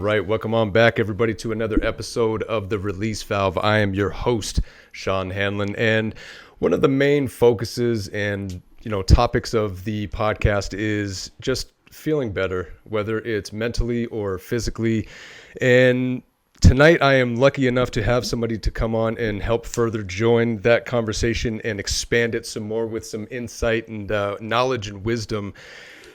right, welcome on back, everybody, to another episode of The Release Valve. I am your host, Sean Hanlon, and one of the main focuses and topics of the podcast is just feeling better, whether it's mentally or physically. And tonight, I am lucky enough to have somebody to come on and help further join that conversation and expand it some more with some insight and knowledge and wisdom.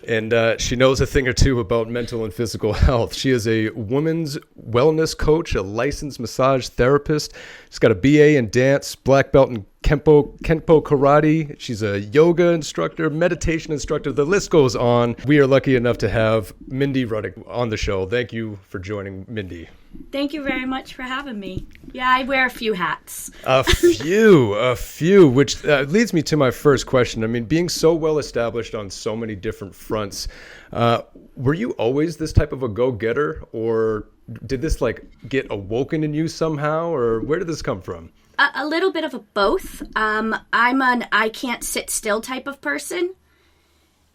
And she knows a thing or two about mental and physical health. She is a women's wellness coach, a licensed massage therapist. She's got a BA in dance, black belt in Kenpo karate. She's a yoga instructor, meditation instructor. The list goes on. We are lucky enough to have Mindy Ruddock on the show. Thank you for joining, Mindy. Thank you very much for having me. Yeah, I wear a few hats. A few, which leads me to my first question. I mean, being so well established on so many different fronts, were you always this type of a go-getter, or did this get awoken in you somehow, or where did this come from? A little bit of a both. I'm an I can't sit still type of person.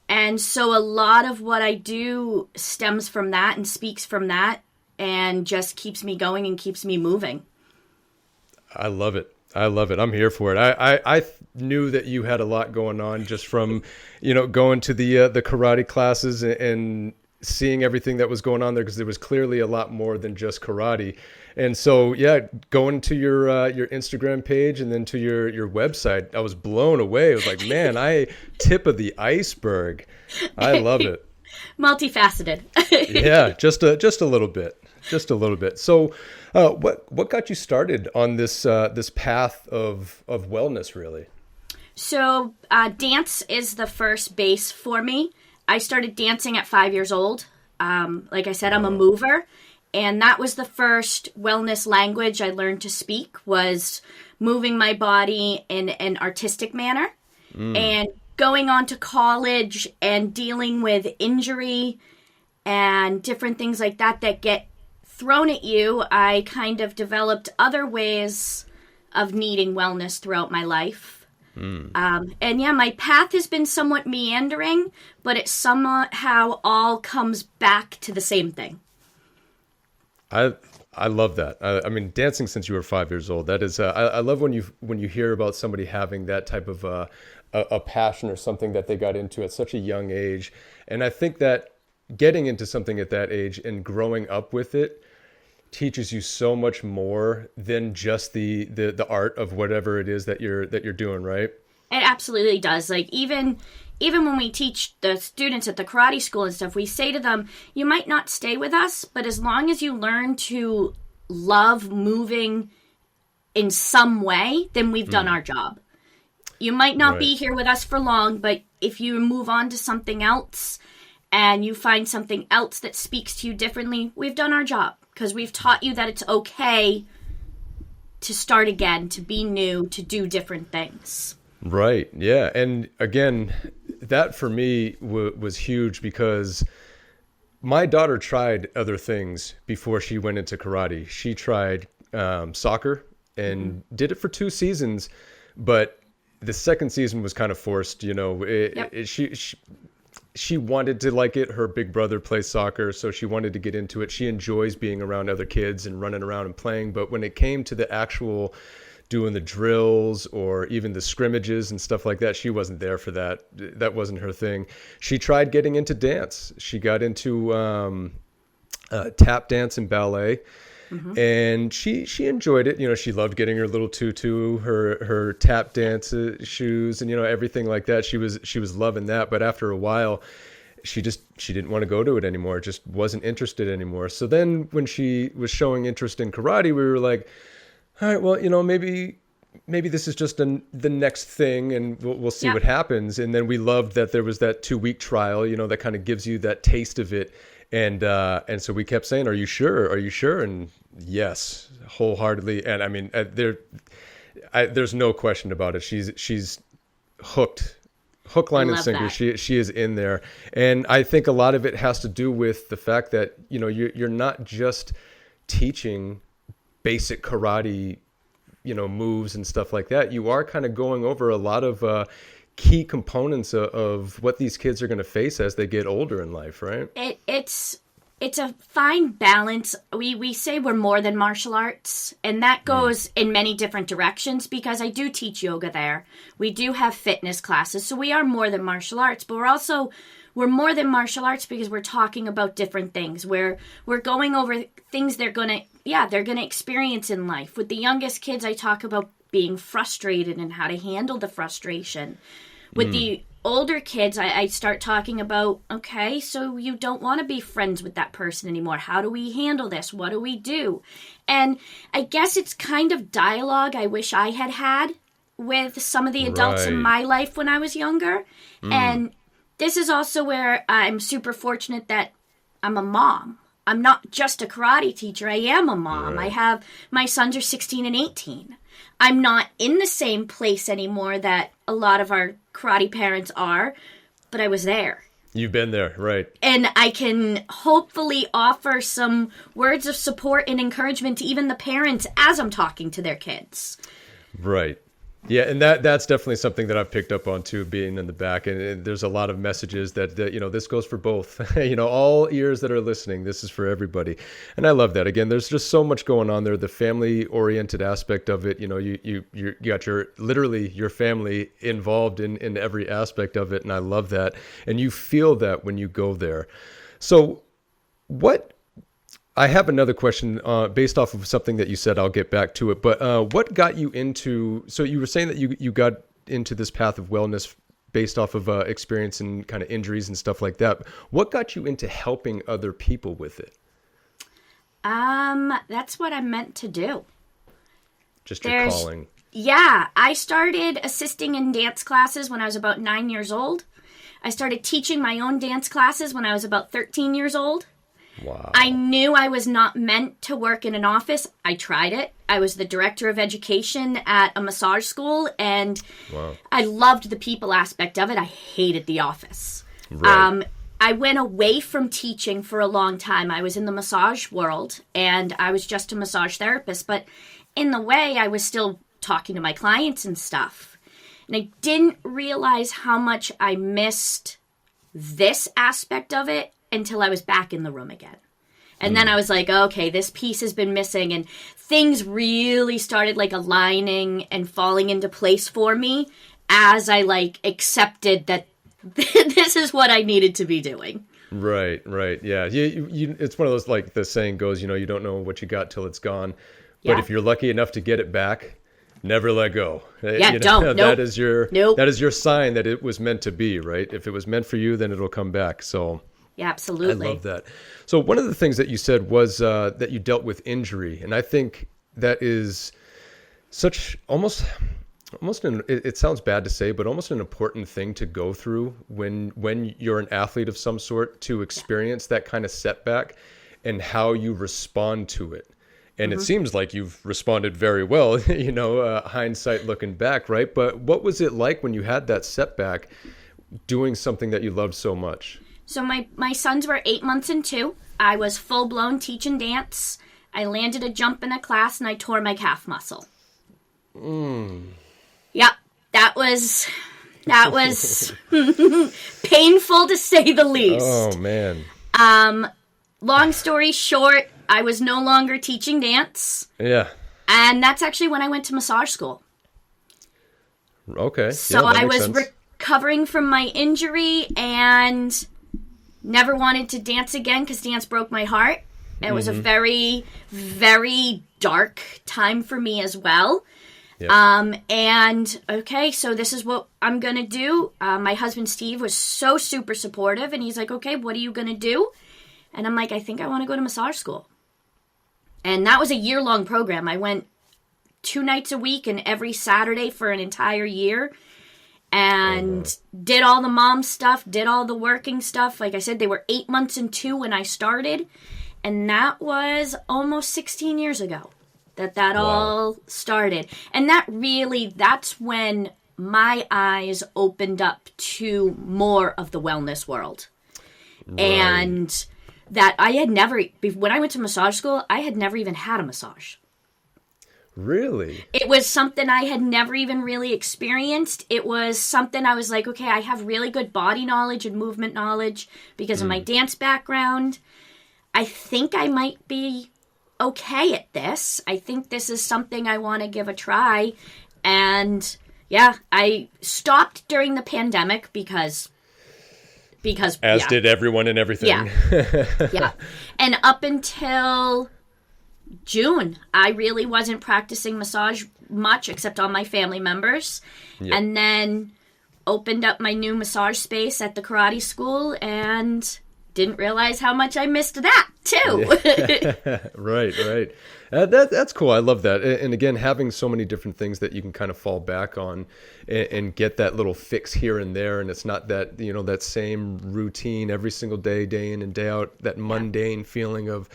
And so a lot of what I do stems from that and speaks from that and just keeps me going and keeps me moving. I love it. I'm here for it. I knew that you had a lot going on just from, going to the karate classes and seeing everything that was going on there, because there was clearly a lot more than just karate. And so, yeah, going to your Instagram page and then to your website, I was blown away. I was like, man, tip of the iceberg. I love it. Multifaceted. Yeah, just a little bit. So, what got you started on this path of wellness, really? So, dance is the first base for me. I started dancing at 5 years old. Like I said, I'm a mover. And that was the first wellness language I learned to speak, was moving my body in an artistic manner. And going on to college and dealing with injury and different things like that get thrown at you, I kind of developed other ways of needing wellness throughout my life. And yeah, my path has been somewhat meandering, but it somehow all comes back to the same thing. I love that. I mean, dancing since you were 5 years old. That is, I love when you hear about somebody having that type of a passion or something that they got into at such a young age. And I think that getting into something at that age and growing up with it teaches you so much more than just the art of whatever it is that you're doing, right? It absolutely does. Like even when we teach the students at the karate school and stuff, we say to them, you might not stay with us, but as long as you learn to love moving in some way, then we've done our job. You might not be here with us for long, but if you move on to something else and you find something else that speaks to you differently, we've done our job, because we've taught you that it's okay to start again, to be new, to do different things. Right. Yeah. And again, that for me was huge, because my daughter tried other things before she went into karate. She tried soccer and did it for 2 seasons, but the second season was kind of forced. She wanted to like it. Her big brother plays soccer, so she wanted to get into it. She enjoys being around other kids and running around and playing. But when it came to the actual doing the drills or even the scrimmages and stuff like that, she wasn't there for that. That wasn't her thing. She tried getting into dance. She got into tap dance and ballet. And she enjoyed it. She loved getting her little tutu, her tap dance shoes, and everything like that. She was loving that. But after a while, she didn't want to go to it anymore. Just wasn't interested anymore. So then when she was showing interest in karate, we were like, all right, well, maybe this is just the next thing, and we'll see what happens. And then we loved that there was that 2-week trial, that kind of gives you that taste of it. And so we kept saying, are you sure? Are you sure? And yes, wholeheartedly. And I mean, there's no question about it. She's hooked, hook, line, and sinker. She is in there. And I think a lot of it has to do with the fact that, you're not just teaching basic karate, moves and stuff like that. You are kind of going over a lot of key components of what these kids are going to face as they get older in life, right? It's it's a fine balance. We say we're more than martial arts, and that goes in many different directions because I do teach yoga there. We do have fitness classes, so we are more than martial arts, but we're more than martial arts because we're talking about different things. We're going over things they're going to experience in life. With the youngest kids, I talk about being frustrated and how to handle the frustration. With the older kids, I start talking about, okay, so you don't want to be friends with that person anymore. How do we handle this? What do we do? And I guess it's kind of dialogue I wish I had with some of the adults in my life when I was younger. And this is also where I'm super fortunate that I'm a mom. I'm not just a karate teacher. I am a mom. Right. My sons are 16 and 18. I'm not in the same place anymore that a lot of our karate parents are, but I was there. You've been there, right. And I can hopefully offer some words of support and encouragement to even the parents as I'm talking to their kids. Right. Yeah, and that's definitely something that I've picked up on too, being in the back. And there's a lot of messages that this goes for both. All ears that are listening, this is for everybody. And I love that. Again, there's just so much going on there. The family-oriented aspect of it, you got your family involved in every aspect of it, and I love that. And you feel that when you go there. So I have another question based off of something that you said. I'll get back to it. But what got you into, so you were saying that you got into this path of wellness based off of experience and kind of injuries and stuff like that. What got you into helping other people with it? That's what I'm meant to do. Just your calling. Yeah, I started assisting in dance classes when I was about 9 years old. I started teaching my own dance classes when I was about 13 years old. Wow. I knew I was not meant to work in an office. I tried it. I was the director of education at a massage school, and I loved the people aspect of it. I hated the office. Right. I went away from teaching for a long time. I was in the massage world, and I was just a massage therapist. But in the way, I was still talking to my clients and stuff. And I didn't realize how much I missed this aspect of it until I was back in the room again. And then I was like, okay, this piece has been missing, and things really started aligning and falling into place for me as I accepted that this is what I needed to be doing. Right. Yeah. You, it's one of those, the saying goes, you don't know what you got till it's gone. Yeah. But if you're lucky enough to get it back, never let go. Yeah, don't. Nope. That is your sign that it was meant to be, right? If it was meant for you, then it'll come back. So yeah, absolutely. I love that. So one of the things that you said was that you dealt with injury. And I think that is such it sounds bad to say, but almost an important thing to go through when you're an athlete of some sort, to experience that kind of setback and how you respond to it. And it seems like you've responded very well, hindsight looking back, right? But what was it like when you had that setback doing something that you loved so much? So my sons were 8 months and 2. I was full-blown teaching dance. I landed a jump in a class, and I tore my calf muscle. Yep, that was painful to say the least. Oh, man. Long story short, I was no longer teaching dance. Yeah. And that's actually when I went to massage school. Okay. So yeah, I was sense. recovering from my injury and never wanted to dance again because dance broke my heart. It was a very, very dark time for me as well. Yep. And okay, so this is what I'm going to do. My husband, Steve, was so super supportive, and he's like, okay, what are you going to do? And I'm like, I think I want to go to massage school. And that was a year-long program. I went 2 nights a week and every Saturday for an entire year, and did all the mom stuff, did all the working stuff. Like I said, they were 8 months and 2 when I started, and that was almost 16 years ago that all started. And that's when my eyes opened up to more of the wellness world. Right. And that I had never, when I went to massage school, I had never even had a massage. Really? It was something I had never even really experienced. It was something I was like, okay, I have really good body knowledge and movement knowledge because of my dance background. I think I might be okay at this. I think this is something I want to give a try. And yeah, I stopped during the pandemic because As did everyone and everything. Yeah. Yeah. And up until June, I really wasn't practicing massage much except on my family members. Yep. And then opened up my new massage space at the karate school and didn't realize how much I missed that too. Yeah. Right. That's cool. I love that. And again, having so many different things that you can kind of fall back on and get that little fix here and there. And it's not that, that same routine every single day, day in and day out, that mundane feeling of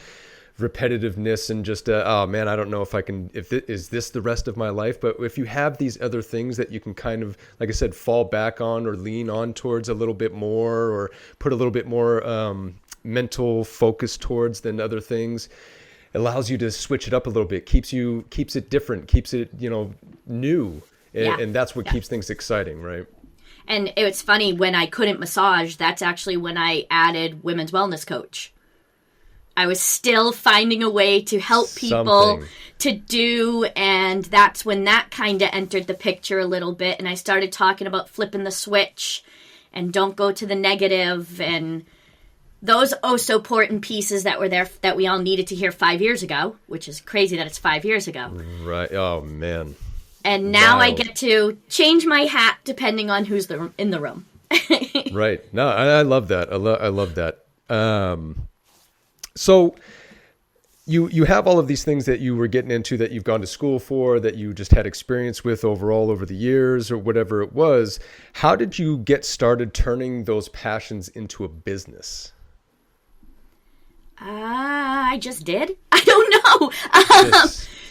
repetitiveness and just, oh man, I don't know if I can, is this the rest of my life? But if you have these other things that you can kind of, like I said, fall back on or lean on towards a little bit more, or put a little bit more mental focus towards than other things, allows you to switch it up a little bit, keeps it different, keeps it, new. And that's what keeps things exciting, right? And it's funny, when I couldn't massage, that's actually when I added women's wellness coach. I was still finding a way to help people to do, and that's when that kind of entered the picture a little bit, and I started talking about flipping the switch and don't go to the negative, and those so important pieces that were there that we all needed to hear 5 years ago, which is crazy that it's 5 years ago. Right. Oh, man. And now Wild. I get to change my hat depending on who's in the room. Right. No, I love that. I love that. So you have all of these things that you were getting into, that you've gone to school for, that you just had experience with overall over the years or whatever it was. How did you get started turning those passions into a business? I just did. I don't know.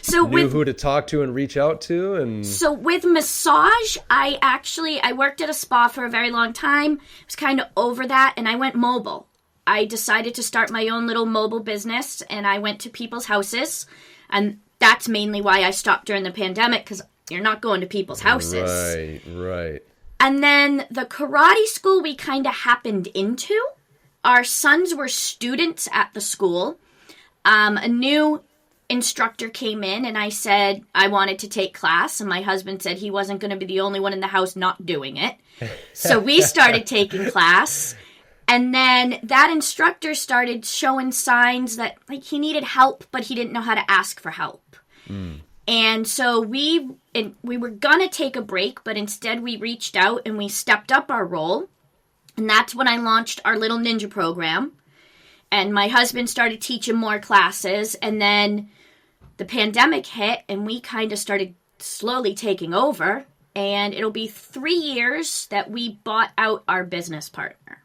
So knew who to talk to and reach out to, and so with massage, I worked at a spa for a very long time. I was kind of over that, and I went mobile. I decided to start my own little mobile business, and I went to people's houses, and that's mainly why I stopped during the pandemic, because you're not going to people's houses. Right. And then the karate school we kind of happened into. Our sons were students at the school. A new instructor came in, and I said I wanted to take class, and my husband said he wasn't going to be the only one in the house not doing it. So we started taking class. And then that instructor started showing signs that he needed help, but he didn't know how to ask for help. And so we were going to take a break, but instead we reached out and we stepped up our role. And that's when I launched our little ninja program. And my husband started teaching more classes. And then the pandemic hit, and we kind of started slowly taking over. And it'll be 3 years that we bought out our business partner.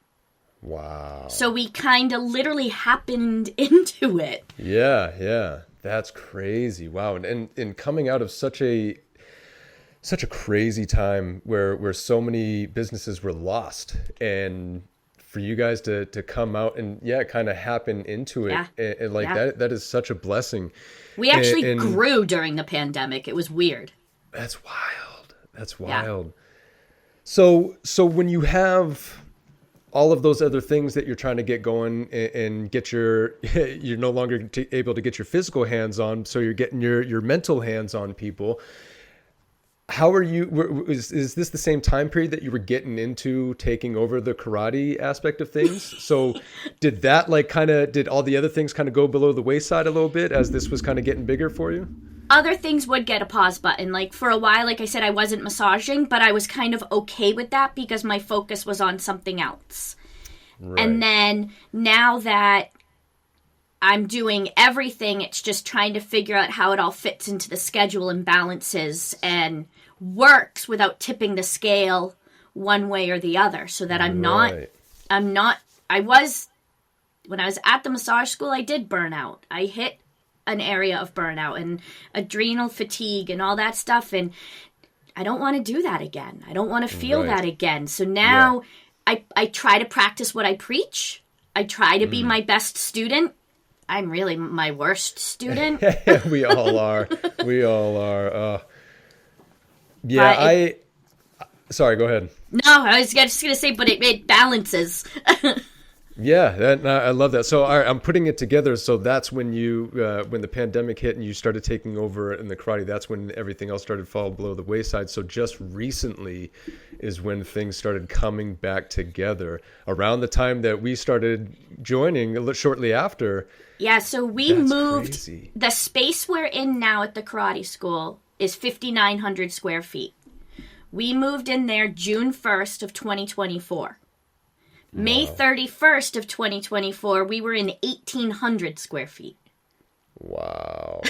Wow. So we kind of literally happened into it. Yeah. That's crazy. Wow. And coming out of such a crazy time where so many businesses were lost, and for you guys to come out and kind of happen into it, and that is such a blessing. We actually grew during the pandemic. It was weird. That's wild. So when you have all of those other things that you're trying to get going and get you're no longer able to get your physical hands on, so you're getting your mental hands on people. How are you, is this the same time period that you were getting into taking over the karate aspect of things? So did that did all the other things kind of go below the wayside a little bit as this was kind of getting bigger for you? Other things would get a pause button. For a while, like I said, I wasn't massaging, but I was kind of okay with that because my focus was on something else. Right. And then now that I'm doing everything, it's just trying to figure out how it all fits into the schedule and balances and works without tipping the scale one way or the other, so that when I was at the massage school, I did burn out. I hit an area of burnout and adrenal fatigue and all that stuff, and I don't want to do that again. I don't want to feel that again. So now I try to practice what I preach. I try to be my best student. I'm really my worst student. We all are. Sorry, go ahead. No, I was just going to say, but it balances. Yeah, I love that. So all right, I'm putting it together. So that's when when the pandemic hit and you started taking over in the karate, that's when everything else started to fall below the wayside. So just recently is when things started coming back together. Around the time that we started joining, shortly after. Yeah, so we That's moved. crazy. The space we're in now at the karate school is 5,900 square feet. We moved in there June 1st of 2024. May 31st of 2024, we were in 1,800 square feet. Wow.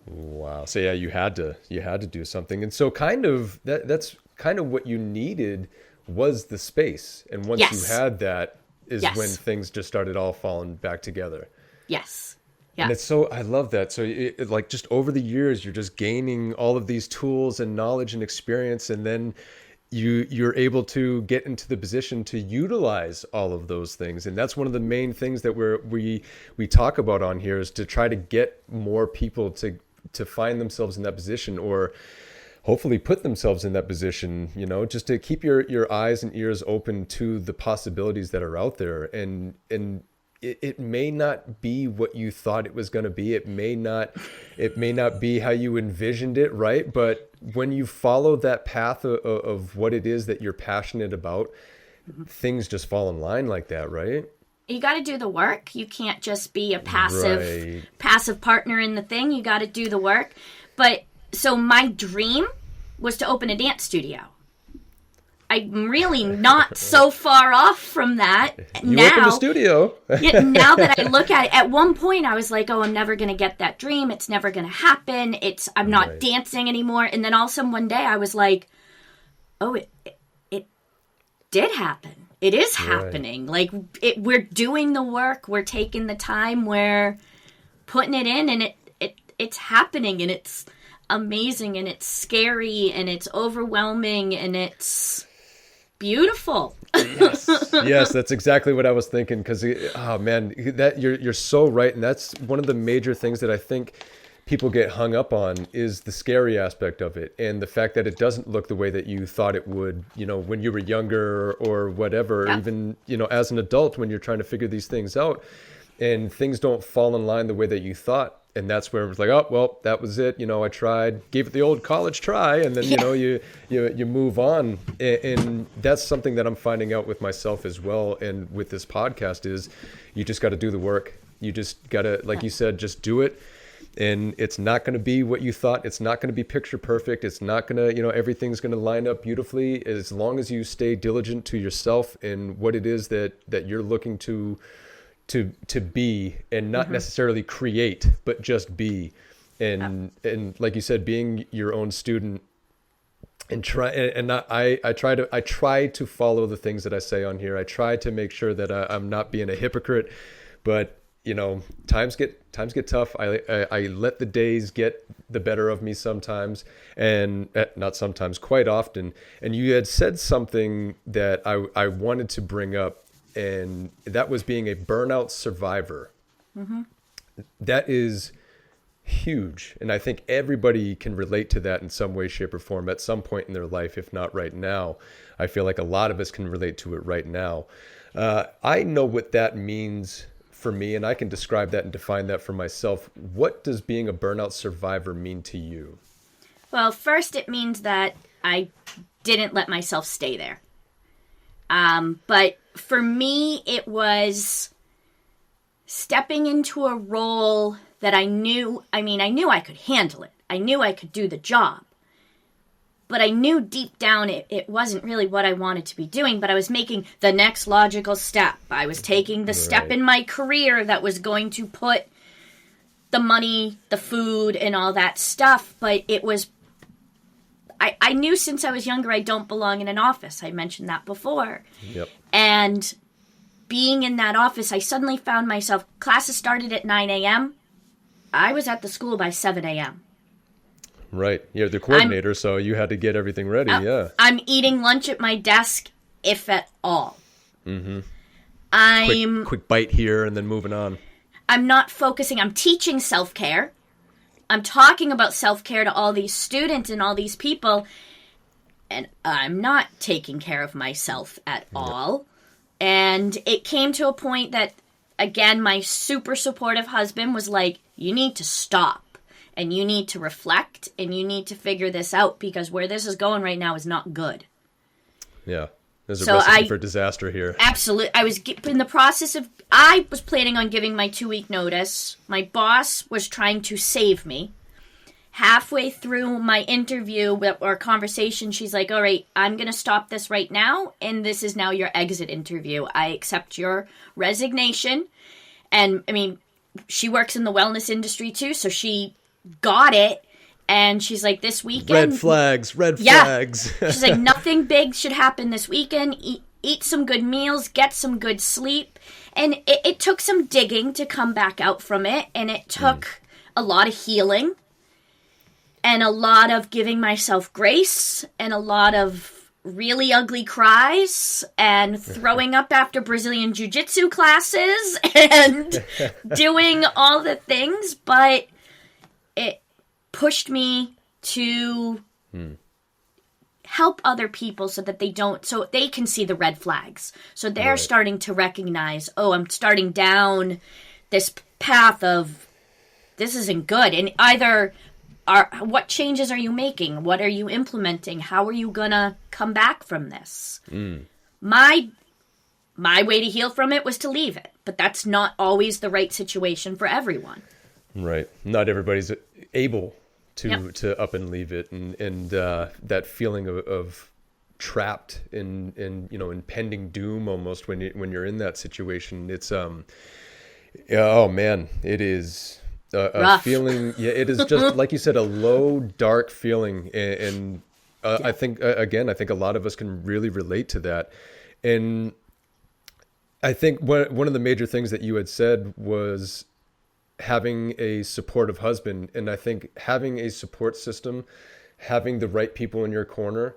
Wow. So yeah, you had to do something. And so kind of that's kind of what you needed was the space. And once Yes. you had that is Yes. when things just started all falling back together. Yes. Yeah. And it's so, I love that. So like just over the years, you're just gaining all of these tools and knowledge and experience. And then you're able to get into the position to utilize all of those things. And that's one of the main things that we talk about on here, is to try to get more people to find themselves in that position, or hopefully put themselves in that position, just to keep your eyes and ears open to the possibilities that are out there. And it may not be what you thought it was going to be. It may not be how you envisioned it, right? But when you follow that path of what it is that you're passionate about, things just fall in line like that, right? You got to do the work. You can't just be a passive partner in the thing. You got to do the work. But so my dream was to open a dance studio. I'm really not so far off from that. You now, opened a studio. Yeah, now that I look at it, at one point I was like, oh, I'm never going to get that dream. It's never going to happen. I'm not dancing anymore. And then all of a sudden one day I was like, oh, it did happen. It is happening. Like we're doing the work. We're taking the time. We're putting it in, and it's happening, and it's amazing, and it's scary, and it's overwhelming, and it's beautiful. Yes, that's exactly what I was thinking. Because, oh man, that you're so right, and that's one of the major things that I think people get hung up on, is the scary aspect of it, and the fact that it doesn't look the way that you thought it would, when you were younger or whatever, or even as an adult when you're trying to figure these things out, and things don't fall in line the way that you thought. And that's where it was like, oh, well, that was it. I tried, gave it the old college try, and then, you move on. And that's something that I'm finding out with myself as well. And with this podcast is you just got to do the work. You just got to, like you said, just do it. And it's not going to be what you thought. It's not going to be picture perfect. It's not going to, everything's going to line up beautifully. As long as you stay diligent to yourself and what it is that you're looking to be, and not necessarily create, but just be. And like you said, being your own student, and I try to follow the things that I say on here. I try to make sure that I'm not being a hypocrite, but times get tough. I let the days get the better of me sometimes, and not sometimes, quite often. And you had said something that I wanted to bring up, and that was being a burnout survivor. Mm-hmm. That is huge. And I think everybody can relate to that in some way, shape, or form at some point in their life, if not right now. I feel like a lot of us can relate to it right now. I know what that means for me, and I can describe that and define that for myself. What does being a burnout survivor mean to you? Well, first it means that I didn't let myself stay there. But for me, it was stepping into a role that I knew I could handle it. I knew I could do the job. But I knew deep down it wasn't really what I wanted to be doing, but I was making the next logical step. I was taking the step in my career that was going to put the money, the food, and all that stuff, but it was... I knew since I was younger I don't belong in an office. I mentioned that before. Yep. And being in that office, I suddenly found myself... Classes started at 9 a.m. I was at the school by 7 a.m. Right. You're the coordinator, so you had to get everything ready, yeah. I'm eating lunch at my desk, if at all. Mm-hmm. Quick bite here and then moving on. I'm not focusing. I'm teaching self-care. I'm talking about self-care to all these students and all these people, and I'm not taking care of myself at all. And it came to a point that, again, my super supportive husband was like, you need to stop and you need to reflect and you need to figure this out because where this is going right now is not good. Yeah. There's a recipe for disaster here. Absolutely. I was in the process of, I was planning on giving my 2-week notice. My boss was trying to save me. Halfway through my interview or conversation, she's like, all right, I'm going to stop this right now. And this is now your exit interview. I accept your resignation. And I mean, she works in the wellness industry too. So she got it. And she's like, this weekend. Red flags. She's like, nothing big should happen this weekend. Eat some good meals, get some good sleep. And it took some digging to come back out from it. And it took a lot of healing. And a lot of giving myself grace and a lot of really ugly cries and throwing up after Brazilian Jiu-Jitsu classes and doing all the things. But it pushed me to help other people so that so they can see the red flags. So they're starting to recognize, oh, I'm starting down this path of this isn't good. And either... what changes are you making? What are you implementing? How are you gonna come back from this? My way to heal from it was to leave it, but that's not always the right situation for everyone. Right. Not everybody's able to up and leave it, and that feeling of trapped in impending doom almost when you're in that situation. It's oh man, it is. A feeling, it is just like you said, a low, dark feeling, and I think a lot of us can really relate to that. And I think one of the major things that you had said was having a supportive husband, and I think having a support system, having the right people in your corner,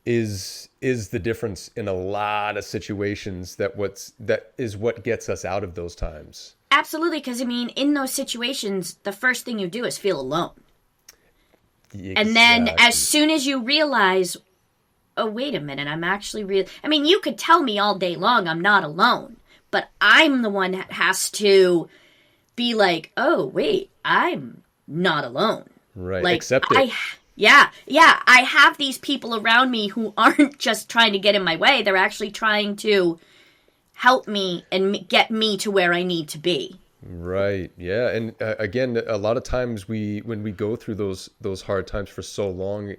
is the difference in a lot of situations. That is what gets us out of those times. Absolutely, because, I mean, in those situations, the first thing you do is feel alone. Exactly. And then as soon as you realize, oh, wait a minute, I'm actually real. I mean, you could tell me all day long I'm not alone, but I'm the one that has to be like, oh, wait, I'm not alone. Right, like, accept it. Yeah, I have these people around me who aren't just trying to get in my way. They're actually trying to help me and get me to where I need to be. Right. Yeah. And again, a lot of times when we go through those hard times for so long,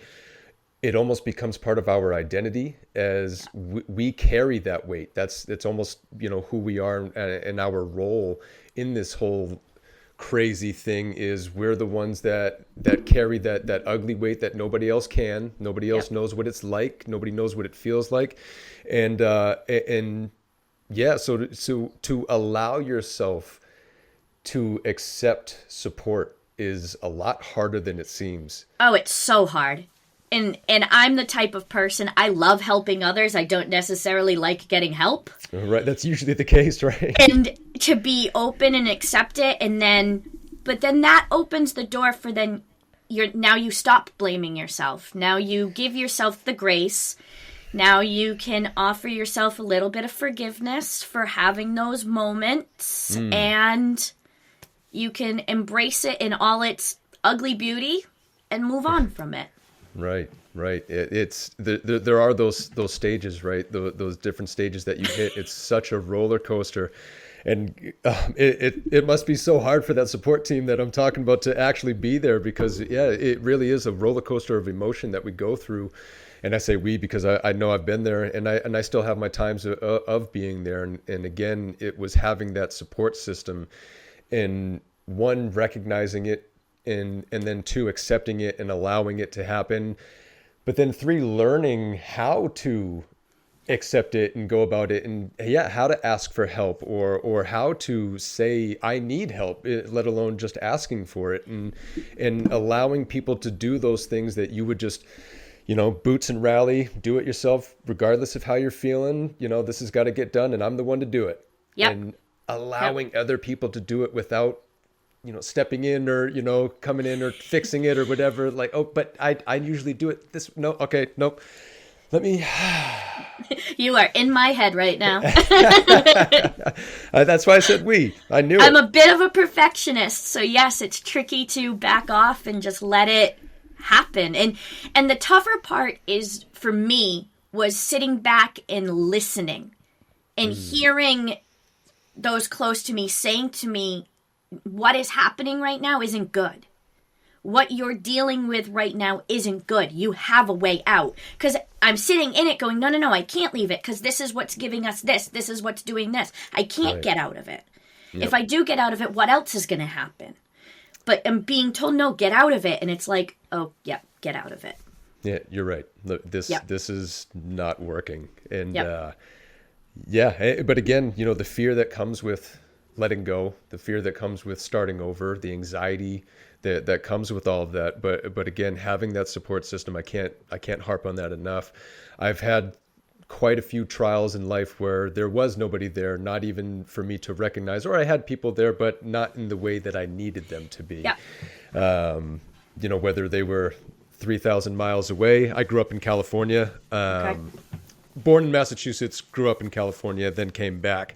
it almost becomes part of our identity as we carry that weight. It's almost, who we are, and our role in this whole crazy thing is we're the ones that carry that ugly weight that nobody else can. Nobody else knows what it's like. Nobody knows what it feels like. And yeah, so to allow yourself to accept support is a lot harder than it seems. Oh, it's so hard. And I'm the type of person, I love helping others. I don't necessarily like getting help. Right, that's usually the case, right? And to be open and accept it, but then that opens the door for now you stop blaming yourself. Now you give yourself the grace. Now you can offer yourself a little bit of forgiveness for having those moments, and you can embrace it in all its ugly beauty and move on from it. Right. There are those stages, right? Those different stages that you hit. It's such a roller coaster, and it must be so hard for that support team that I'm talking about to actually be there, because it really is a roller coaster of emotion that we go through. And I say we because I know I've been there, and I still have my times of being there. And again, it was having that support system, and one, recognizing it, and then two, accepting it and allowing it to happen. But then three, learning how to accept it and go about it, and how to ask for help, or how to say I need help, let alone just asking for it, and allowing people to do those things that you would just, boots and rally, do it yourself, regardless of how you're feeling. This has got to get done, and I'm the one to do it. Yep. And allowing other people to do it without, stepping in or, coming in or fixing it or whatever. Like, oh, but I usually do it this. No, okay, nope. Let me. You are in my head right now. That's why I said we. I knew I'm it. a bit of a perfectionist, so yes, it's tricky to back off and just let it happen. And the tougher part is for me was sitting back and listening and hearing those close to me saying to me, what is happening right now isn't good. What you're dealing with right now isn't good. You have a way out. Because I'm sitting in it going, no, I can't leave it because this is what's giving us this. This is what's doing this. I can't get out of it. Yep. If I do get out of it, what else is going to happen? But I'm being told, no, get out of it. And it's like, oh, yeah, get out of it. Yeah, you're right. Look, this is not working. And but again, the fear that comes with letting go, the fear that comes with starting over, the anxiety that comes with all of that. But again, having that support system, I can't harp on that enough. I've had quite a few trials in life where there was nobody there, not even for me to recognize, or I had people there, but not in the way that I needed them to be. Yeah. Whether they were 3,000 miles away. I grew up in California, born in Massachusetts, grew up in California, then came back.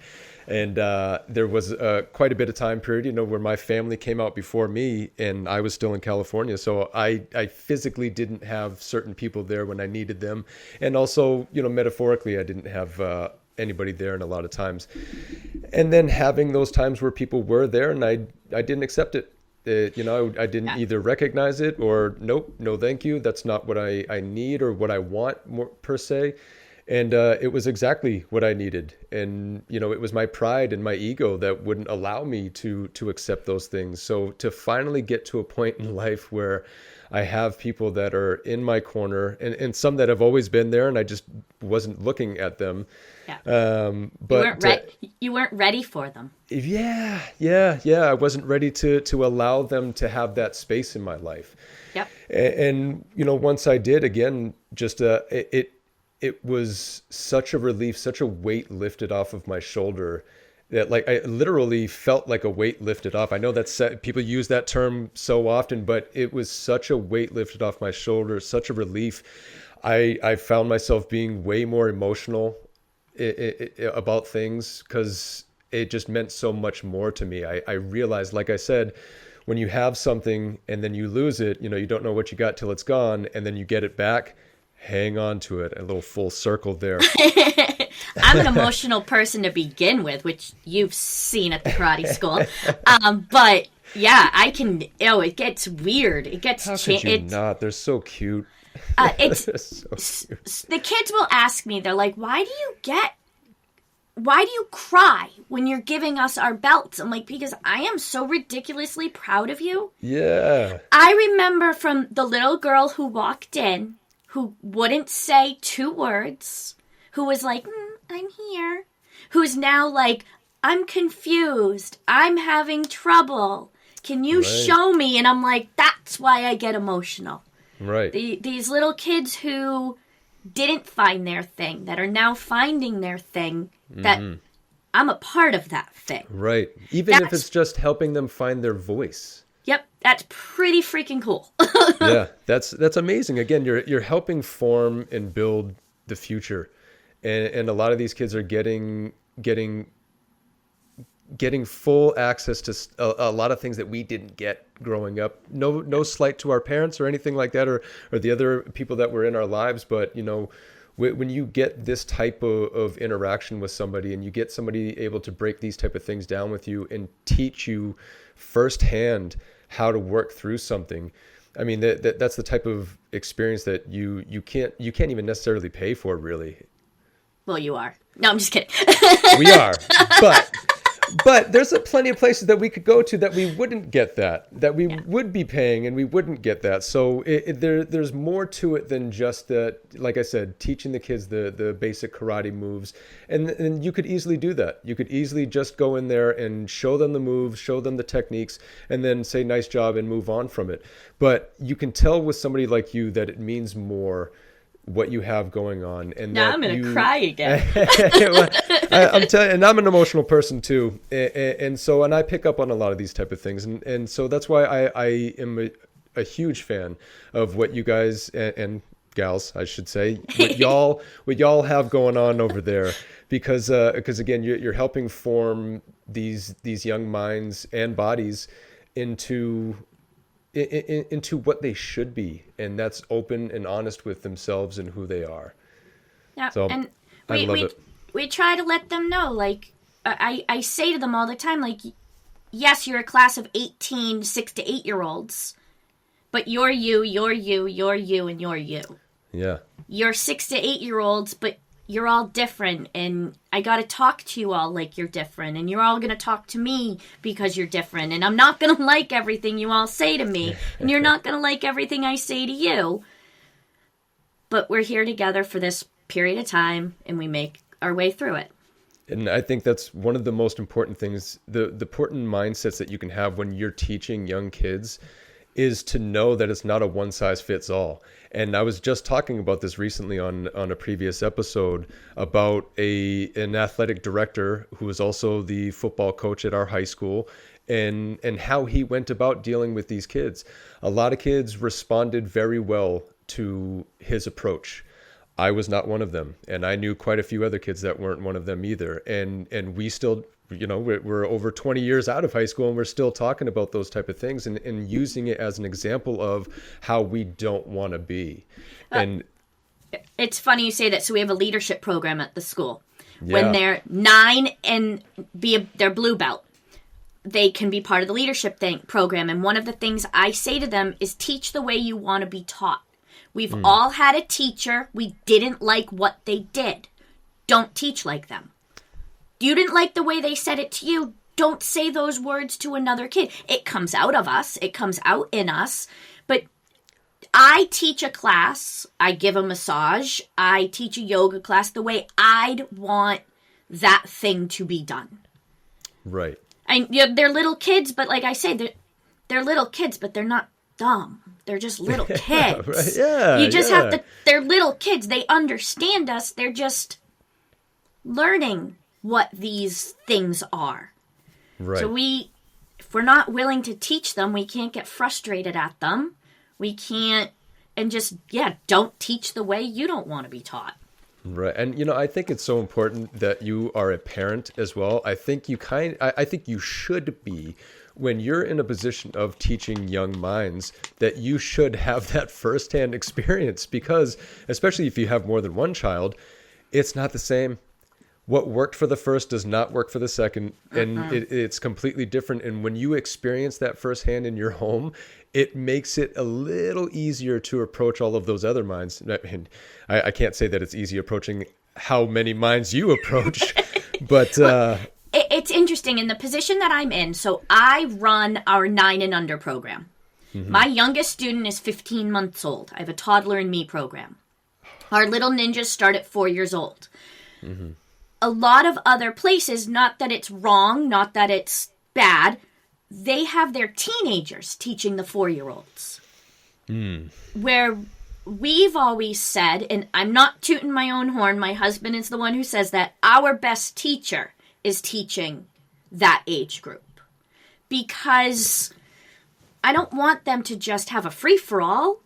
And there was quite a bit of time period, where my family came out before me and I was still in California. So I physically didn't have certain people there when I needed them. And also, metaphorically, I didn't have anybody there in a lot of times. And then having those times where people were there and I didn't accept it. I didn't either recognize it or nope, no thank you. That's not what I need or what I want more, per se. And it was exactly what I needed. And, it was my pride and my ego that wouldn't allow me to accept those things. So to finally get to a point in life where I have people that are in my corner and some that have always been there and I just wasn't looking at them. Yeah. But you weren't ready for them. Yeah. I wasn't ready to allow them to have that space in my life. Yep. And once I did, again, just it was such a relief, such a weight lifted off of my shoulder that I literally felt like a weight lifted off. I know that people use that term so often, but it was such a weight lifted off my shoulder, such a relief. I found myself being way more emotional about things because it just meant so much more to me. I realized, like I said, when you have something and then you lose it, you don't know what you got till it's gone, and then you get it back. Hang on to it. A little full circle there. I'm an emotional person to begin with, which you've seen at the karate school. But yeah, I can. It gets weird. It gets. How could you not? They're so cute. It's so cute. The kids will ask me. They're like, "Why do you cry when you're giving us our belts?" I'm like, because I am so ridiculously proud of you. Yeah. I remember from the little girl who walked in, who wouldn't say 2 words, who was like, I'm here, who's now like, I'm confused, I'm having trouble, can you show me? And I'm like, that's why I get emotional. Right. These little kids who didn't find their thing, that are now finding their thing, that I'm a part of that thing. Right. Even if it's just helping them find their voice. Yep, that's pretty freaking cool. Yeah, that's amazing. Again, you're helping form and build the future, and a lot of these kids are getting full access to a lot of things that we didn't get growing up. No slight to our parents or anything like that, or the other people that were in our lives, but when you get this type of interaction with somebody and you get somebody able to break these type of things down with you and teach you firsthand how to work through something, I mean, that's the type of experience that you can't even necessarily pay for, really. Well, you are. No, I'm just kidding. We are, but there's plenty of places that we could go to that we wouldn't get that we would be paying and we wouldn't get that. So there's more to it than just that. Like I said, teaching the kids the basic karate moves, and you could easily do that. You could easily just go in there and show them the moves, show them the techniques, and then say nice job and move on from it. But you can tell with somebody like you that it means more what you have going on. And now I'm going to cry again. I'm telling you, and I'm an emotional person too. And so I pick up on a lot of these type of things. And so that's why I am a huge fan of what you guys and gals, I should say, what y'all have going on over there, because again, you're helping form these young minds and bodies into what they should be, and that's open and honest with themselves and who they are. Yeah, so and I love it. We try to let them know, like, I say to them all the time, like, yes, you're a class of 18 6 to 8-year-olds, but you're you, and you're you. Yeah. You're 6 to 8-year-olds, but you're all different, and I got to talk to you all like you're different, and you're all going to talk to me because you're different, and I'm not going to like everything you all say to me, and you're not going to like everything I say to you. But we're here together for this period of time, and we make our way through it. And I think that's one of the most important things, the important mindsets that you can have when you're teaching young kids, is to know that it's not a one size fits all. And I was just talking about this recently on a previous episode about an athletic director who was also the football coach at our high school, and how he went about dealing with these kids. A lot of kids responded very well to his approach. I was not one of them, and I knew quite a few other kids that weren't one of them either. And we still, we're over 20 years out of high school, and we're still talking about those type of things and using it as an example of how we don't want to be. And it's funny you say that. So we have a leadership program at the school. Yeah. When they're 9 and they're blue belt, they can be part of the leadership program. And one of the things I say to them is, teach the way you want to be taught. We've all had a teacher. We didn't like what they did. Don't teach like them. You didn't like the way they said it to you. Don't say those words to another kid. It comes out of us. It comes out in us. But I teach a class. I give a massage. I teach a yoga class the way I'd want that thing to be done. Right. And they're little kids, but like I say, they're little kids, but they're not dumb. They're just little kids. Right. Yeah, you just have to, they're little kids. They understand us. They're just learning what these things are. Right. So if we're not willing to teach them, we can't get frustrated at them. We can't, and just, don't teach the way you don't want to be taught. Right. And, I think it's so important that you are a parent as well. I think I think you should be, when you're in a position of teaching young minds, that you should have that firsthand experience, because especially if you have more than one child, it's not the same. What worked for the first does not work for the second, and it's completely different. And when you experience that firsthand in your home, it makes it a little easier to approach all of those other minds. And I can't say that it's easy approaching how many minds you approach, but it's interesting in the position that I'm in. So I run our 9 and under program. Mm-hmm. My youngest student is 15 months old. I have a toddler and me program. Our little ninjas start at 4 years old. Mm-hmm. A lot of other places, not that it's wrong, not that it's bad, they have their teenagers teaching the 4-year-olds. Where we've always said, and I'm not tooting my own horn, my husband is the one who says that, our best teacher is teaching that age group. Because I don't want them to just have a free-for-all.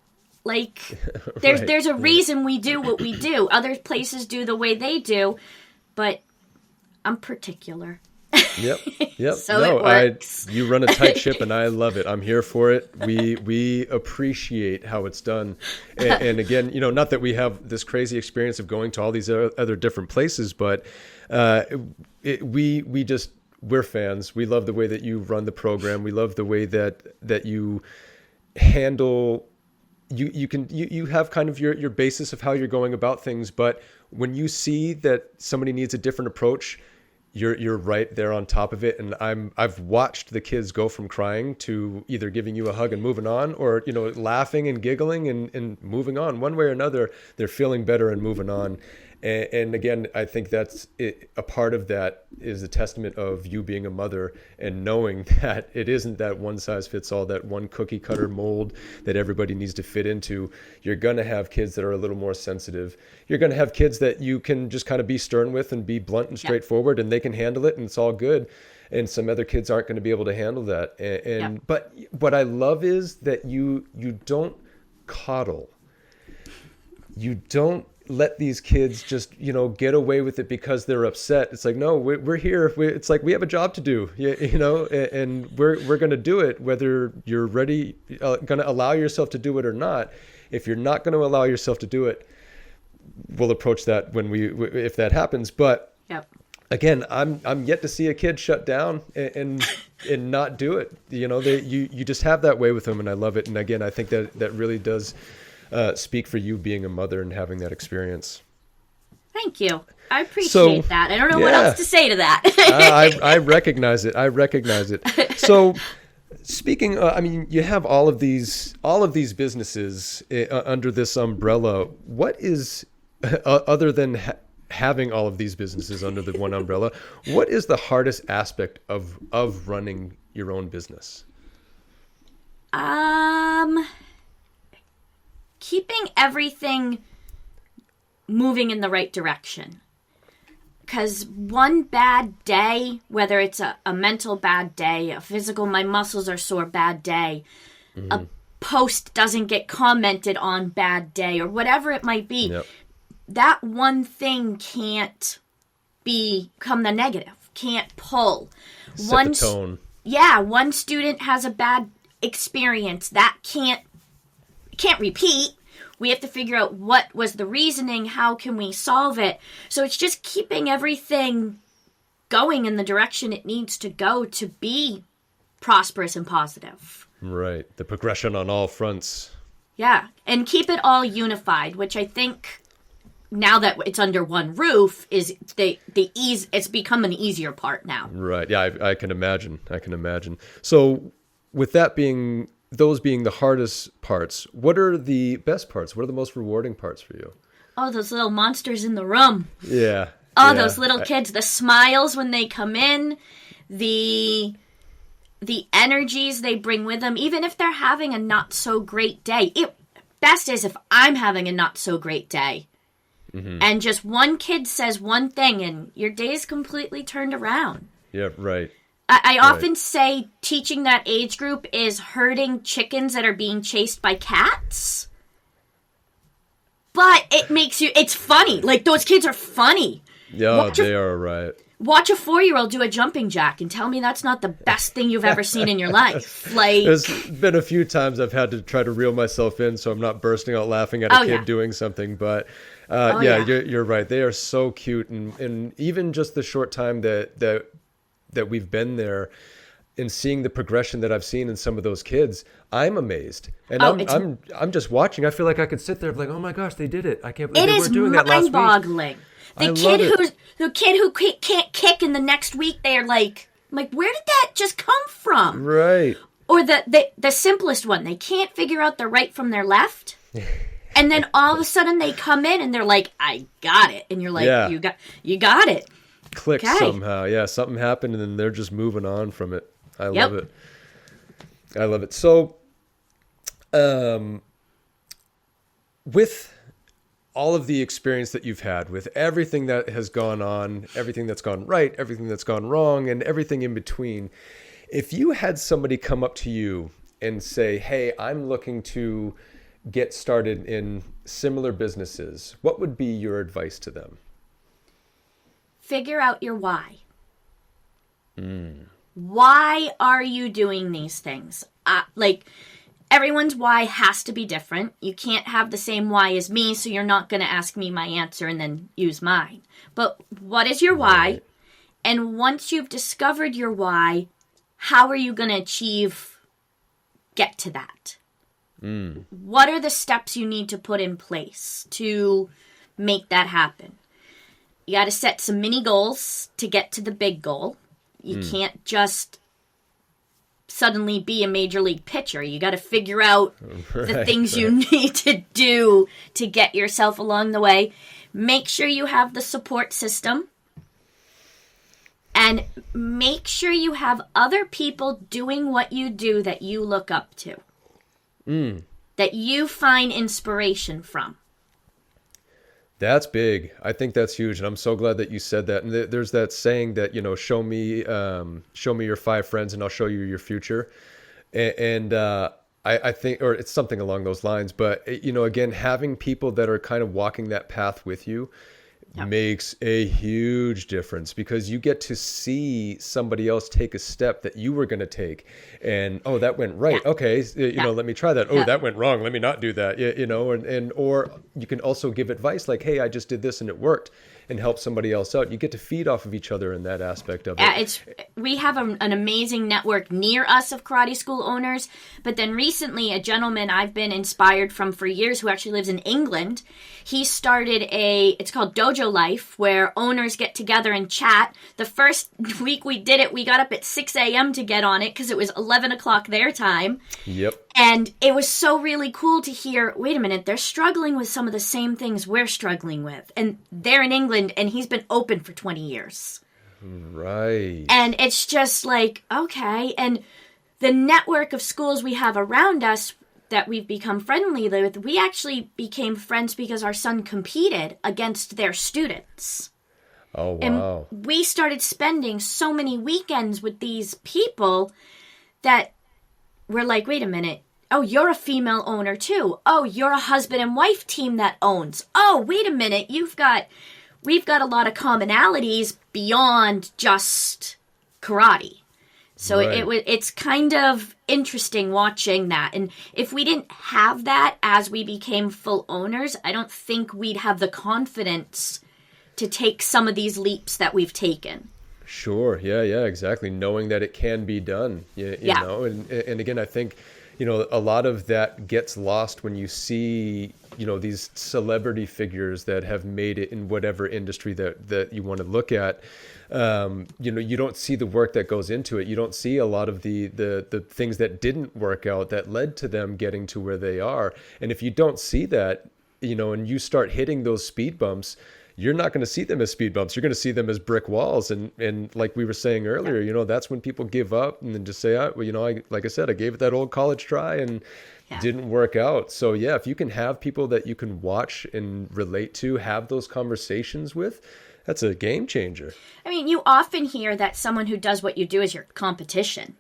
Like, there's a reason we do what we do. Other places do the way they do. But I'm particular. Yep. So it works. You run a tight ship, and I love it. I'm here for it. We appreciate how it's done. And again, not that we have this crazy experience of going to all these other different places, but we're fans. We love the way that you run the program. We love the way that you handle. You have kind of your basis of how you're going about things, but when you see that somebody needs a different approach, you're right there on top of it. And I've watched the kids go from crying to either giving you a hug and moving on, or laughing and giggling and moving on. One way or another, they're feeling better and moving on. And again, I think that's it. A part of that is a testament of you being a mother and knowing that it isn't that one size fits all, that one cookie cutter mold that everybody needs to fit into. You're going to have kids that are a little more sensitive. You're going to have kids that you can just kind of be stern with and be blunt and straightforward, and they can handle it and it's all good. And some other kids aren't going to be able to handle that. But what I love is that you don't coddle. you don't let these kids just, get away with it because they're upset. It's like, no, we're here. It's like we have a job to do, and we're going to do it, whether you're ready, going to allow yourself to do it or not. If you're not going to allow yourself to do it, we'll approach that if that happens. But Yep. again, I'm yet to see a kid shut down and not do it. You just have that way with them, and I love it. And again, I think that really does speak for you being a mother and having that experience. Thank you. I appreciate that. I don't know what else to say to that. I recognize it. So speaking, you have all of these businesses under this umbrella. What is, other than having all of these businesses under the one umbrella, what is the hardest aspect of running your own business? Keeping everything moving in the right direction. Because one bad day, whether it's a mental bad day, a physical, my muscles are sore bad day, a post doesn't get commented on bad day, or whatever it might be, that one thing can't become the negative, can't pull. Set the tone. Yeah, one student has a bad experience, that can't repeat. We have to figure out what was the reasoning, how can we solve it. So it's just keeping everything going in the direction it needs to go to be prosperous and positive. Right. The progression on all fronts. Yeah. And keep it all unified, which I think now that it's under one roof is the ease. It's become an easier part now. Right. Yeah, I can imagine. So with that being, those being the hardest parts, what are the best parts? What are the most rewarding parts for you? Oh, those little monsters in the room. Yeah. Oh, those little kids, the smiles when they come in, the energies they bring with them, even if they're having a not so great day. Best is if I'm having a not so great day. And just one kid says one thing and your day is completely turned around. Yeah, right. I often say teaching that age group is herding chickens that are being chased by cats. But it's funny. Like, those kids are funny. Yeah, they are right. Watch a 4-year-old do a jumping jack and tell me that's not the best thing you've ever seen in your life. Like, there's been a few times I've had to try to reel myself in so I'm not bursting out laughing at a kid doing something. But you're right. They are so cute. And even just the short time that we've been there and seeing the progression that I've seen in some of those kids, I'm amazed. And I'm just watching. I feel like I could sit there and be like, oh my gosh, they did it. I can't believe they weren't doing that last week. It is mind-boggling. The kid who can't kick, and the next week they're like, where did that just come from? Right. Or the simplest one, they can't figure out their right from their left. And then all of a sudden they come in and they're like, I got it. And you're like, you got it. Click somehow. Yeah, something happened and then they're just moving on from it. I love it. So, with all of the experience that you've had, with everything that has gone on, everything that's gone right, everything that's gone wrong, and everything in between, if you had somebody come up to you and say, hey, I'm looking to get started in similar businesses, what would be your advice to them? Figure out your why. Why are you doing these things? Everyone's why has to be different. You can't have the same why as me, so you're not going to ask me my answer and then use mine. But what is your why? And once you've discovered your why, how are you going to get to that? What are the steps you need to put in place to make that happen? You got to set some mini goals to get to the big goal. You can't just suddenly be a major league pitcher. You got to figure out the things you need to do to get yourself along the way. Make sure you have the support system. And make sure you have other people doing what you do that you look up to. That you find inspiration from. That's big. I think that's huge, and I'm so glad that you said that. And there's that saying that, show me your 5 friends, and I'll show you your future. And I think, or it's something along those lines, but again, having people that are kind of walking that path with you Yep. makes a huge difference, because you get to see somebody else take a step that you were going to take, and oh, that went right. Yeah. Okay, Yeah. let me try that. Oh, Yeah. that went wrong. Let me not do that. And or you can also give advice like, hey, I just did this and it worked, and help somebody else out. You get to feed off of each other in that aspect of it. We have an amazing network near us of karate school owners, but then recently a gentleman I've been inspired from for years, who actually lives in England, he started it's called Dojo Life, where owners get together and chat. The first week we did it, we got up at 6 a.m. to get on it because it was 11 o'clock their time. Yep. And it was so really cool to hear, wait a minute, they're struggling with some of the same things we're struggling with. And they're in England, and he's been open for 20 years. Right. And it's just like, okay. And the network of schools we have around us that we've become friendly with, we actually became friends because our son competed against their students. Oh, wow. And we started spending so many weekends with these people that we're like, wait a minute. Oh, you're a female owner too. Oh, you're a husband and wife team that owns. Oh, wait a minute. We've got a lot of commonalities beyond just karate. So Right. it's kind of interesting watching that. And if we didn't have that as we became full owners, I don't think we'd have the confidence to take some of these leaps that we've taken. Sure. Yeah, exactly. Knowing that it can be done, Yeah. and again, I think, a lot of that gets lost when you see, these celebrity figures that have made it in whatever industry that you want to look at. You don't see the work that goes into it. You don't see a lot of the things that didn't work out that led to them getting to where they are. And if you don't see that, and you start hitting those speed bumps, you're not going to see them as speed bumps. You're going to see them as brick walls. And like we were saying earlier, that's when people give up and then just say, like I said, I gave it that old college try and didn't work out. So yeah, if you can have people that you can watch and relate to, have those conversations with, that's a game changer. I mean, you often hear that someone who does what you do is your competition.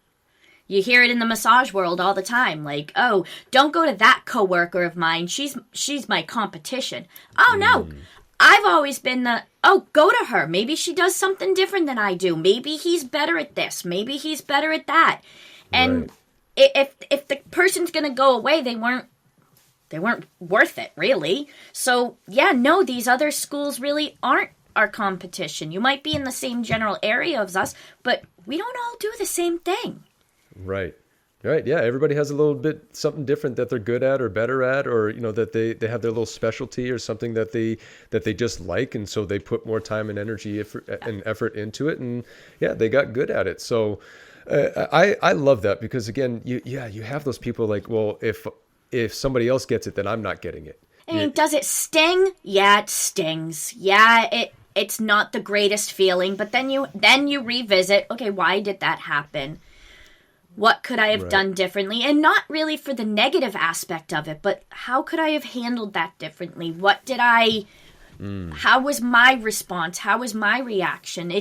You hear it in the massage world all the time, like, oh, don't go to that coworker of mine. She's my competition. Oh, no. I've always been go to her. Maybe she does something different than I do. Maybe he's better at this. Maybe he's better at that. And if the person's going to go away, they weren't worth it, really. So, yeah, no, these other schools really aren't our competition. You might be in the same general area as us, but we don't all do the same thing. Right. Yeah. Everybody has a little bit something different that they're good at or better at, or, that they have their little specialty or something that they just like. And so they put more time and energy and effort into it. And yeah, they got good at it. So I love that, because again, you have those people like, well, if somebody else gets it, then I'm not getting it. I mean, does it sting? Yeah, it stings. Yeah, it's not the greatest feeling, but then you revisit, okay, why did that happen? What could I have done differently? And not really for the negative aspect of it, but how could I have handled that differently? How was my response? How was my reaction?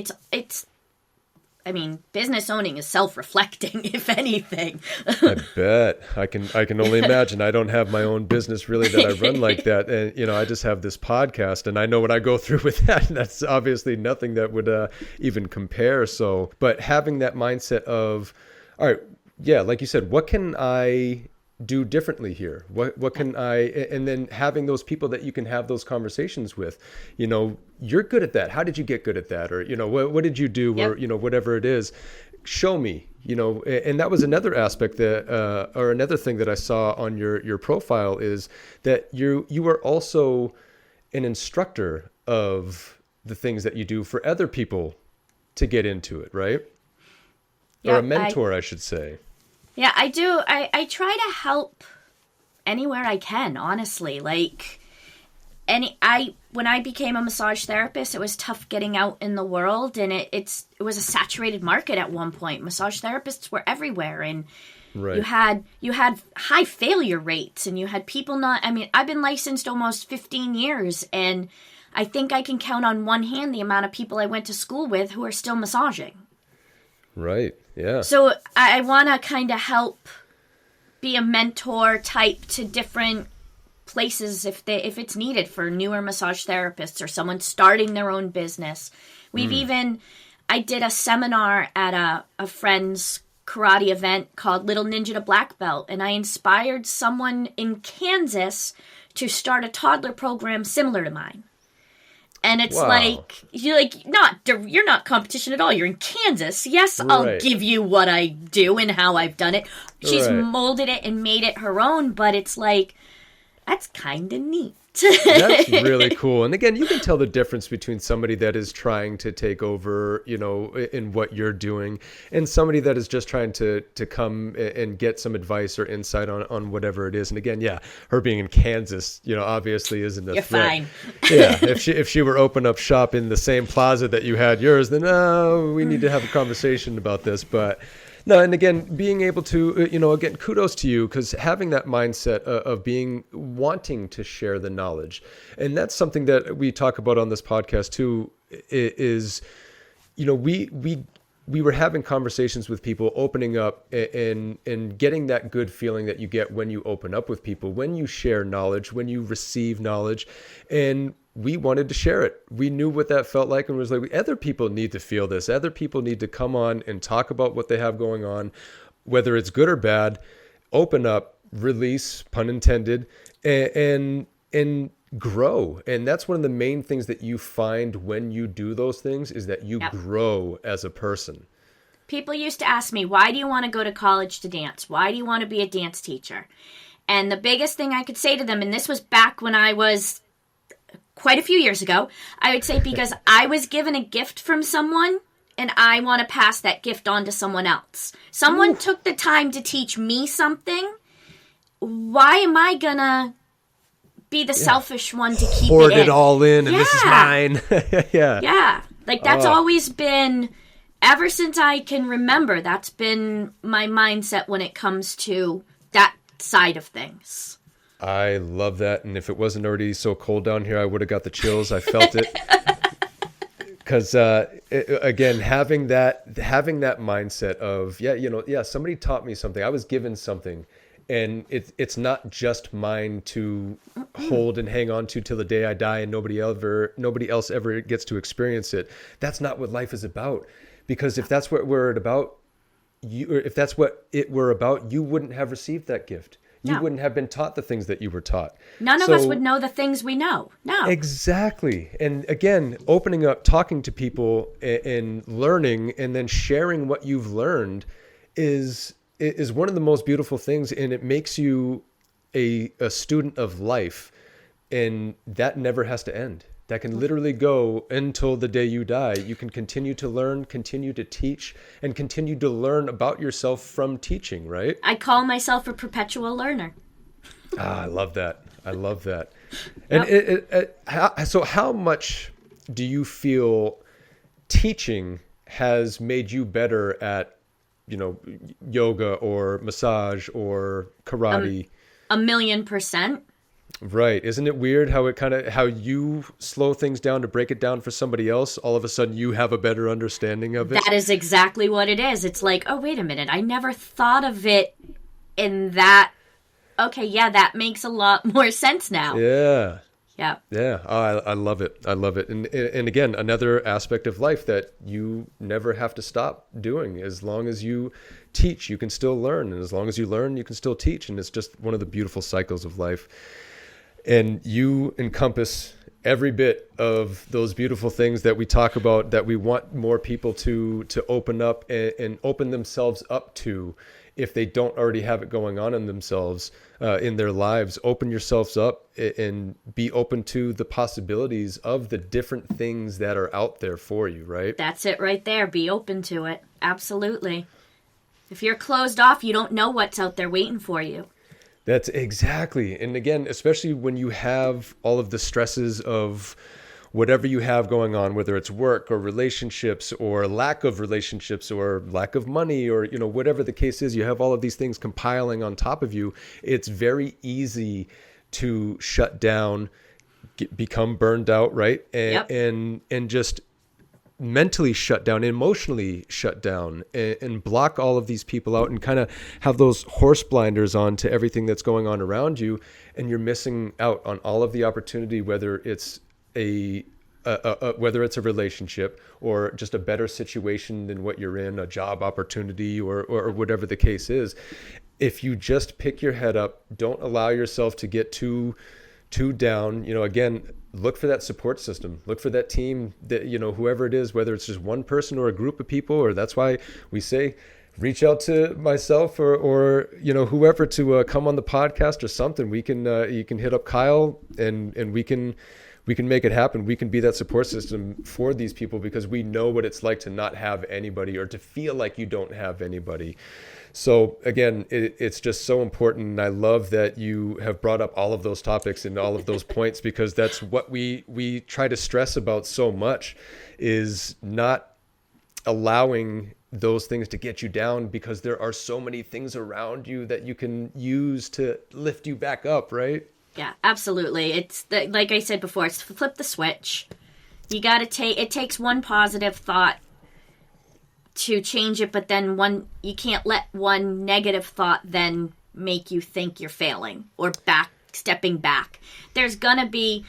I mean, business owning is self-reflecting, if anything. I bet. I can only imagine. I don't have my own business really that I run like that. And, I just have this podcast, and I know what I go through with that. And that's obviously nothing that would even compare. So, but having that mindset of, all right, yeah, like you said, what can I do differently here? What can and then having those people that you can have those conversations with, you're good at that. How did you get good at that? Or, what did you do? Or, whatever it is, show me, and that was another aspect or another thing that I saw on your profile, is that you are also an instructor of the things that you do for other people to get into it, right? Or a mentor, I should say. Yeah, I do. I try to help anywhere I can, honestly. Like, when I became a massage therapist, it was tough getting out in the world, and it was a saturated market at one point. Massage therapists were everywhere, and you had high failure rates, and you had people not. I mean, I've been licensed almost 15 years, and I think I can count on one hand the amount of people I went to school with who are still massaging. Right. Yeah. So I want to kind of help be a mentor type to different places if it's needed for newer massage therapists or someone starting their own business. I did a seminar at a friend's karate event called Little Ninja to Black Belt, and I inspired someone in Kansas to start a toddler program similar to mine. And it's you're not competition at all. You're in Kansas. Yes, I'll give you what I do and how I've done it. She's molded it and made it her own, but it's like, that's kind of neat. That's really cool. And again, you can tell the difference between somebody that is trying to take over, in what you're doing, and somebody that is just trying to come and get some advice or insight on whatever it is. And again, her being in Kansas, obviously isn't a You're threat. fine. Yeah. If she were open up shop in the same plaza that you had yours, then we need to have a conversation about this. But no, and again, being able to, again, kudos to you, because having that mindset of wanting to share the knowledge. And that's something that we talk about on this podcast too, is, we were having conversations with people, opening up and getting that good feeling that you get when you open up with people, when you share knowledge, when you receive knowledge. And we wanted to share it. We knew what that felt like, and was like, other people need to feel this. Other people need to come on and talk about what they have going on, whether it's good or bad. Open up, release, pun intended, and grow. And that's one of the main things that you find when you do those things, is that you grow as a person. People used to ask me, why do you want to go to college to dance? Why do you want to be a dance teacher? And the biggest thing I could say to them, and this was back when I was quite a few years ago, I would say, because I was given a gift from someone and I want to pass that gift on to someone else. Someone took the time to teach me something. Why am I gonna be the selfish one to keep hoard it in? It all in, and this is mine. Yeah. Like, that's always been, ever since I can remember, that's been my mindset when it comes to that side of things. I love that. And if it wasn't already so cold down here, I would have got the chills. I felt it. Because, again, having that mindset of, somebody taught me something. I was given something. And it's not just mine to hold and hang on to till the day I die, and nobody else ever gets to experience it. That's not what life is about. Because if that's what we're about, you wouldn't have received that gift. You wouldn't have been taught the things that you were taught. None of us would know the things we know. No. Exactly. And again, opening up, talking to people and learning, and then sharing what you've learned is one of the most beautiful things. And it makes you a student of life. And that never has to end. That can literally go until the day you die. You can continue to learn, continue to teach, and continue to learn about yourself from teaching, right? I call myself a perpetual learner. I love that. And so how much do you feel teaching has made you better at, yoga or massage or karate? 1,000,000%. Right. Isn't it weird how you slow things down to break it down for somebody else? All of a sudden you have a better understanding of it. That is exactly what it is. It's like, oh, wait a minute. I never thought of it in that. Okay, that makes a lot more sense now. Yeah. Yeah. Yeah. Oh, I love it. And again, another aspect of life that you never have to stop doing. As long as you teach, you can still learn. And as long as you learn, you can still teach. And it's just one of the beautiful cycles of life. And you encompass every bit of those beautiful things that we talk about, that we want more people to open up and open themselves up to, if they don't already have it going on in themselves, in their lives. Open yourselves up and be open to the possibilities of the different things that are out there for you, right? That's it right there. Be open to it. Absolutely. If you're closed off, you don't know what's out there waiting for you. That's exactly. And again, especially when you have all of the stresses of whatever you have going on, whether it's work or relationships or lack of relationships or lack of money or, whatever the case is, you have all of these things compiling on top of you. It's very easy to shut down, become burned out, right? And just mentally shut down, emotionally shut down, and block all of these people out and kind of have those horse blinders on to everything that's going on around you. And you're missing out on all of the opportunity, whether it's whether it's a relationship or just a better situation than what you're in, a job opportunity or whatever the case is. If you just pick your head up, don't allow yourself to get too down, again, look for that support system, look for that team that, whoever it is, whether it's just one person or a group of people, or that's why we say, reach out to myself or whoever to come on the podcast or something. We can, you can hit up Kyle and we can make it happen. We can be that support system for these people because we know what it's like to not have anybody or to feel like you don't have anybody. So again, it's just so important. And I love that you have brought up all of those topics and all of those points, because that's what we try to stress about so much, is not allowing those things to get you down, because there are so many things around you that you can use to lift you back up, right? Yeah, absolutely. It's like I said before, it's flip the switch. You got to it takes one positive thought to change it, but then you can't let one negative thought then make you think you're failing or stepping back. There's gonna be,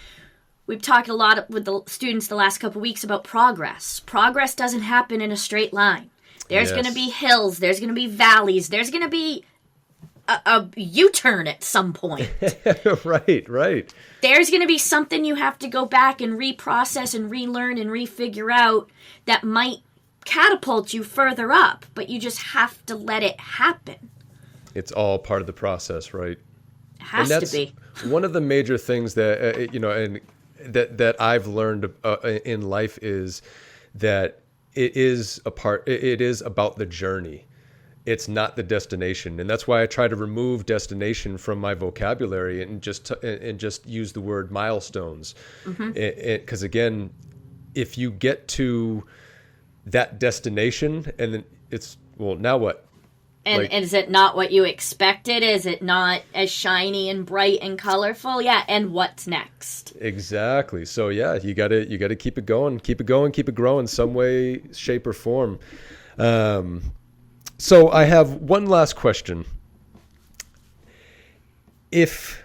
we've talked a lot with the students the last couple of weeks about progress. Progress doesn't happen in a straight line. There's gonna be hills, there's gonna be valleys, there's gonna be a U-turn at some point. Right. There's going to be something you have to go back and reprocess and relearn and refigure out that might catapult you further up, but you just have to let it happen. It's all part of the process, right? It has to be. One of the major things that and that I've learned in life is that it is about the journey. It's not the destination, and that's why I try to remove destination from my vocabulary and just use the word milestones. Because again, if you get to that destination and then it's, well, now what? And is it not what you expected? Is it not as shiny and bright and colorful? Yeah, and what's next? Exactly. So yeah, you gotta keep it going, keep it growing, some way, shape, or form. So I have one last question. This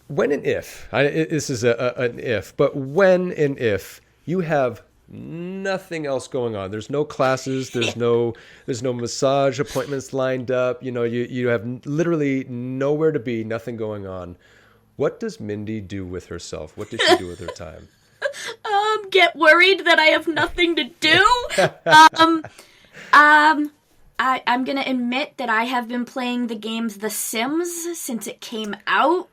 is an if, but when and if you have nothing else going on, there's no classes, there's no massage appointments lined up, you have literally nowhere to be, nothing going on. What does Mindy do with herself? What does she do with her time? Get worried that I have nothing to do. I'm going to admit that I have been playing the games The Sims since it came out.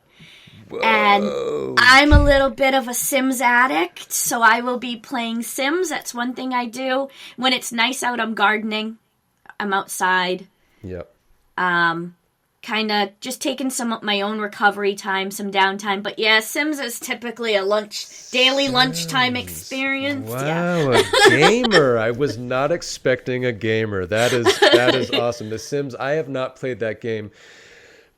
Whoa. And I'm a little bit of a Sims addict, so I will be playing Sims. That's one thing I do. When it's nice out, I'm gardening. I'm outside. Yep. Kind of just taking some of my own recovery time, some downtime. But yeah, Sims is typically a daily lunchtime experience. Wow, yeah. A gamer. I was not expecting a gamer. That is awesome. The Sims, I have not played that game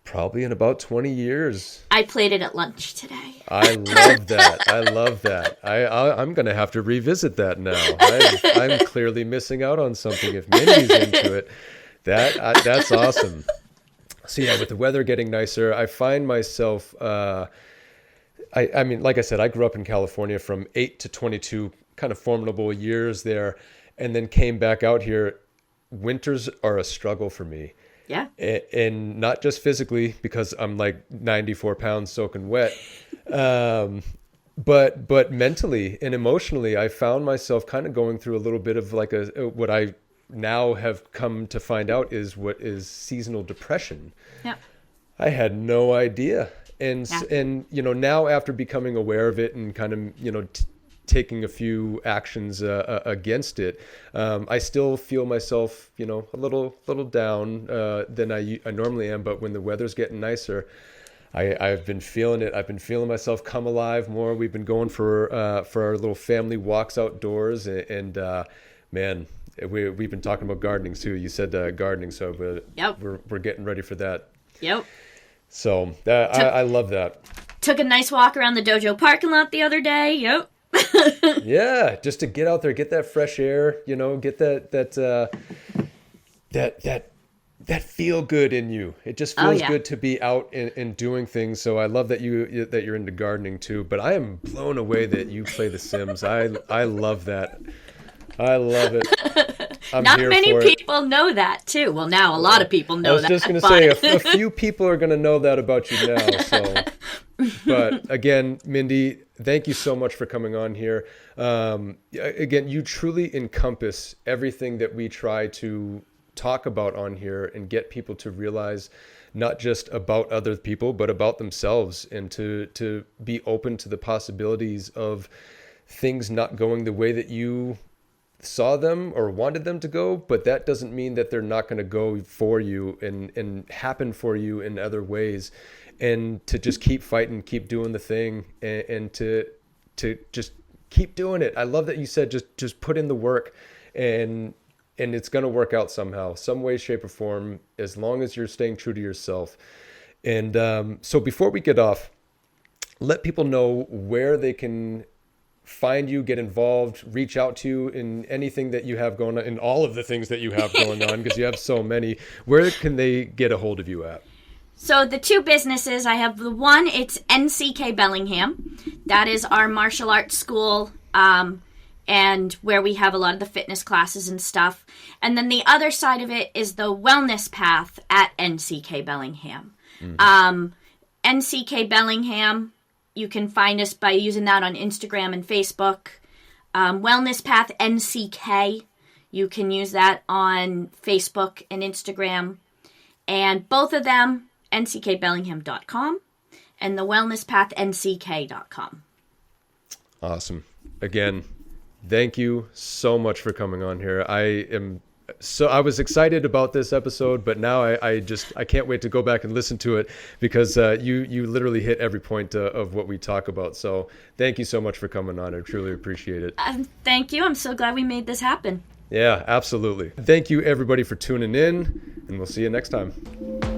probably in about 20 years. I played it at lunch today. I love that. I'm going to have to revisit that now. I'm clearly missing out on something if Mindy's into it. That's awesome. So yeah, with the weather getting nicer, I find myself, I mean, like I said, I grew up in California from 8 to 22, kind of formidable years there, and then came back out here. Winters are a struggle for me. Yeah. And not just physically, because I'm like 94 pounds soaking wet, but mentally and emotionally, I found myself kind of going through a little bit of like what I now have come to find out is what is seasonal depression. Yeah. I had no idea. And now after becoming aware of it and kind of, taking a few actions against it, I still feel myself, a little down than I normally am. But when the weather's getting nicer, I've been feeling it. I've been feeling myself come alive more. We've been going for our little family walks outdoors, and man, we've been talking about gardening too. You said gardening, so we're getting ready for that. Yep. So I love that. Took a nice walk around the dojo parking lot the other day. Yep. Yeah, just to get out there, get that fresh air, get that feel good in you. It just feels good to be out and doing things. So I love that you're into gardening too. But I am blown away that you play The Sims. I love that. I love it. Not many people know that too. Well, now a lot of people know that. I was just going to say a few people are going to know that about you now. So, but again, Mindy, thank you so much for coming on here. Again, you truly encompass everything that we try to talk about on here and get people to realize not just about other people, but about themselves, and to be open to the possibilities of things not going the way that you saw them or wanted them to go, but that doesn't mean that they're not going to go for you and happen for you in other ways, and to just keep fighting, keep doing the thing, and to just keep doing it. I love that you said just put in the work, and it's going to work out somehow, some way, shape, or form, as long as you're staying true to yourself. And so before we get off, let people know where they can find you, get involved, reach out to you in anything that you have going on, in all of the things that you have going on, because you have so many. Where can they get a hold of you at? So the two businesses, I have the one, it's NCK Bellingham. That is our martial arts school, and where we have a lot of the fitness classes and stuff. And then the other side of it is the wellness path at NCK Bellingham. NCK Bellingham, you can find us by using that on Instagram and Facebook. Wellness Path NCK, you can use that on Facebook and Instagram. And both of them, nckbellingham.com and the Wellness Path nck.com. Awesome. Again, thank you so much for coming on here. I was excited about this episode, but now I can't wait to go back and listen to it, because you literally hit every point of what we talk about. So thank you so much for coming on. I truly appreciate it. Thank you. I'm so glad we made this happen. Yeah, absolutely. Thank you everybody for tuning in, and we'll see you next time.